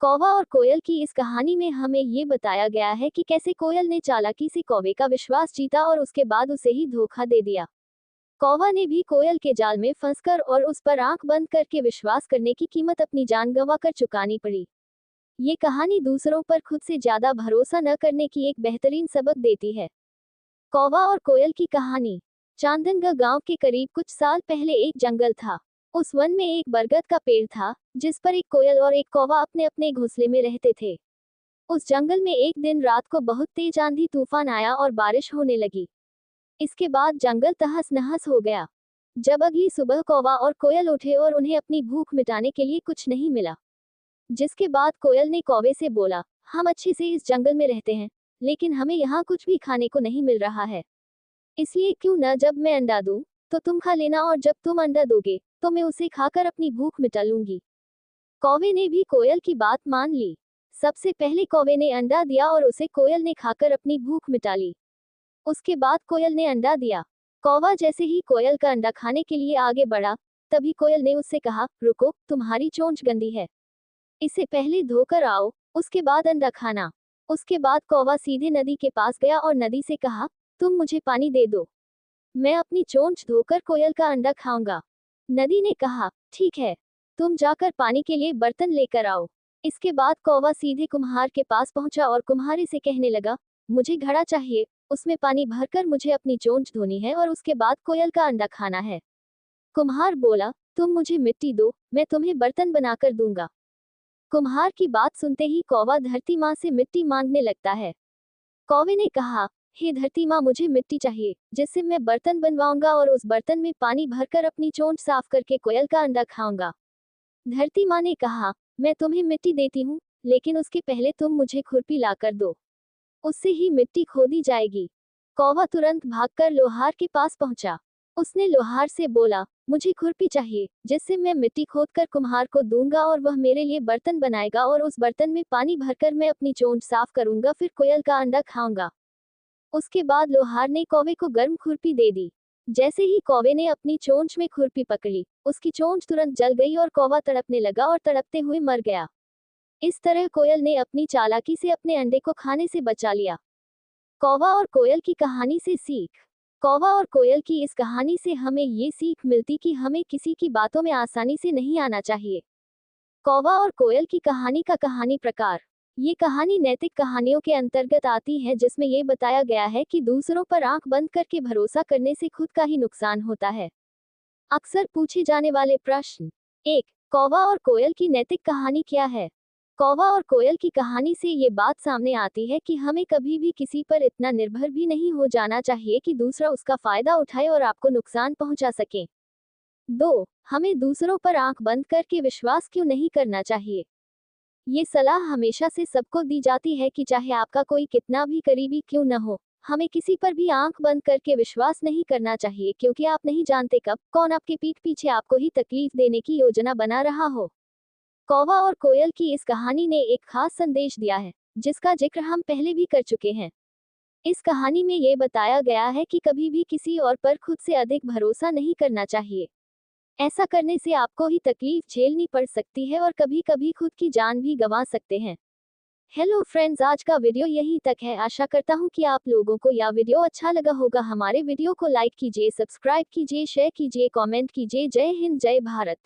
कौवा और कोयल की इस कहानी में हमें ये बताया गया है कि कैसे कोयल ने चालाकी से कौवे का विश्वास जीता और उसके बाद उसे ही धोखा दे दिया। कौवा ने भी कोयल के जाल में फंसकर और उस पर आंख बंद करके विश्वास करने की कीमत अपनी जान गंवाकर चुकानी पड़ी। ये कहानी दूसरों पर खुद से ज्यादा भरोसा न करने की एक बेहतरीन सबक देती है। कौवा और कोयल की कहानी। चांदनगा गांव के करीब कुछ साल पहले एक जंगल था। उस वन में एक बरगद का पेड़ था, जिस पर एक कोयल और एक कौवा अपने अपने घोंसले में रहते थे। उस जंगल में एक दिन रात को बहुत तेज आंधी तूफान आया और बारिश होने लगी। इसके बाद जंगल तहस नहस हो गया। जब अगली सुबह कौवा और कोयल उठे और उन्हें अपनी भूख मिटाने के लिए कुछ नहीं मिला। जिसके बाद कोयल ने कौवे से बोला, हम अच्छे से इस जंगल में रहते हैं, लेकिन हमें यहाँ कुछ भी खाने को नहीं मिल रहा है। इसलिए क्यों न जब मैं अंडा दूं, तो तुम खा लेना, और जब तुम अंडा दोगे तो मैं उसे खाकर अपनी भूख मिटा लूंगी। कौवे ने भी कोयल की बात मान ली। सबसे पहले कौवे ने अंडा दिया और उसे कोयल ने खाकर अपनी भूख मिटा ली। उसके बाद कोयल ने अंडा दिया। कौवा जैसे ही कोयल का अंडा खाने के लिए आगे बढ़ा, तभी कोयल ने उससे कहा, रुको, तुम्हारी चोंच गंदी है, इसे पहले धोकर आओ, उसके बाद अंडा खाना। उसके बाद कौवा सीधे नदी के पास गया और नदी से कहा, तुम मुझे पानी दे दो, मैं अपनी चोंच धोकर कोयल का अंडा खाऊंगा। नदी ने कहा, ठीक है, तुम जाकर पानी के लिए बर्तन लेकर आओ। इसके बाद कौवा सीधे कुम्हार के पास पहुंचा और कुम्हारे से कहने लगा, मुझे घड़ा चाहिए, उसमें पानी भरकर मुझे अपनी चोंच धोनी है और उसके बाद कोयल का अंडा खाना है। कुम्हार बोला, तुम मुझे मिट्टी दो, मैं तुम्हें बर्तन बनाकर दूंगा। कुम्हार की बात सुनते ही कौवा धरती माँ से मिट्टी मांगने लगता है। कौवे ने कहा, हे धरती माँ, मुझे मिट्टी चाहिए, जिससे मैं बर्तन बनवाऊंगा और उस बर्तन में पानी भरकर अपनी चोंच साफ करके कोयल का अंडा खाऊंगा। धरती माँ ने कहा, मैं तुम्हें मिट्टी देती हूँ, लेकिन उसके पहले तुम मुझे खुरपी लाकर दो, उससे ही मिट्टी खोदी जाएगी। कौवा तुरंत भागकर लोहार के पास पहुंचा। उसने लोहार से बोला, मुझे खुरपी चाहिए, जिससे मैं मिट्टी खोदकर कुम्हार को दूंगा और वह मेरे लिए बर्तन बनाएगा और उस बर्तन में पानी भरकर मैं अपनी चोंच साफ करूंगा, फिर कोयल का अंडा खाऊंगा। उसके बाद लोहार ने कौवे को गर्म खुरपी दे दी। जैसे ही कौवे ने अपनी चोंच में खुरपी पकड़ी, उसकी चोंच तुरंत जल गई और कौवा तड़पने लगा और तड़पते हुए मर गया। इस तरह कोयल ने अपनी चालाकी से अपने अंडे को खाने से बचा लिया। कौवा और कोयल की कहानी से सीख। कौवा और कोयल की इस कहानी से हमें ये सीख मिलती कि हमें किसी की बातों में आसानी से नहीं आना चाहिए। कौवा और कोयल की कहानी का कहानी प्रकार। ये कहानी नैतिक कहानियों के अंतर्गत आती है, जिसमें ये बताया गया है कि दूसरों पर आंख बंद करके भरोसा करने से खुद का ही नुकसान होता है। अक्सर पूछे जाने वाले प्रश्न। 1. कौवा और कोयल की नैतिक कहानी क्या है? कौवा और कोयल की कहानी से ये बात सामने आती है कि हमें कभी भी किसी पर इतना निर्भर भी नहीं हो जाना चाहिए कि दूसरा उसका फायदा उठाए और आपको नुकसान पहुंचा सके। 2. हमें दूसरों पर आंख बंद करके विश्वास क्यों नहीं करना चाहिए? ये सलाह हमेशा से सबको दी जाती है कि चाहे आपका कोई कितना भी करीबी क्यों न हो, हमें किसी पर भी आंख बंद करके विश्वास नहीं करना चाहिए, क्योंकि आप नहीं जानते कब कौन आपके पीठ पीछे आपको ही तकलीफ देने की योजना बना रहा हो। कौवा और कोयल की इस कहानी ने एक खास संदेश दिया है, जिसका जिक्र हम पहले भी कर चुके हैं। इस कहानी में ये बताया गया है कि कभी भी किसी और पर खुद से अधिक भरोसा नहीं करना चाहिए। ऐसा करने से आपको ही तकलीफ झेलनी पड़ सकती है और कभी कभी खुद की जान भी गंवा सकते हैं। हेलो फ्रेंड्स, आज का वीडियो यहीं तक है। आशा करता हूँ कि आप लोगों को यह वीडियो अच्छा लगा होगा। हमारे वीडियो को लाइक कीजिए, सब्सक्राइब कीजिए, शेयर कीजिए, कमेंट कीजिए। जय हिंद, जय भारत।